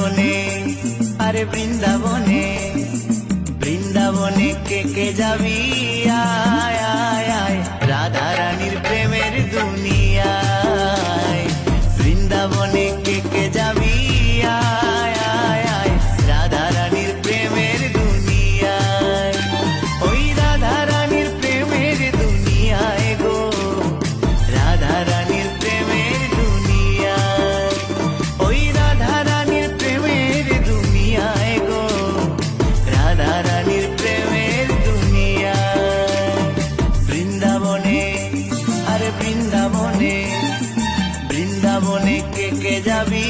বৃন্দাবনে, আরে বৃন্দাবনে, বৃন্দাবনে কে যাবি, আয় আয় আয় রাধা রানীর প্রেমের দুনিয়ায়। বৃন্দাবনে কে যাবি, আয় আয় আয় রাধা রানীর প্রেমের দুনিয়ায়। ওই রাধা রানীর প্রেমের দুনিয়ায় গো, রাধা রানীর প্রেমের দুনিয়ায়। ওই রাধা রানীর প্রেমের দুনিয়ায় গো, রাধা রানীর প্রেমের দুনিয়ায়। বৃন্দাবনে, আরে বৃন্দাবনে, বৃন্দাবনে কে যাবি।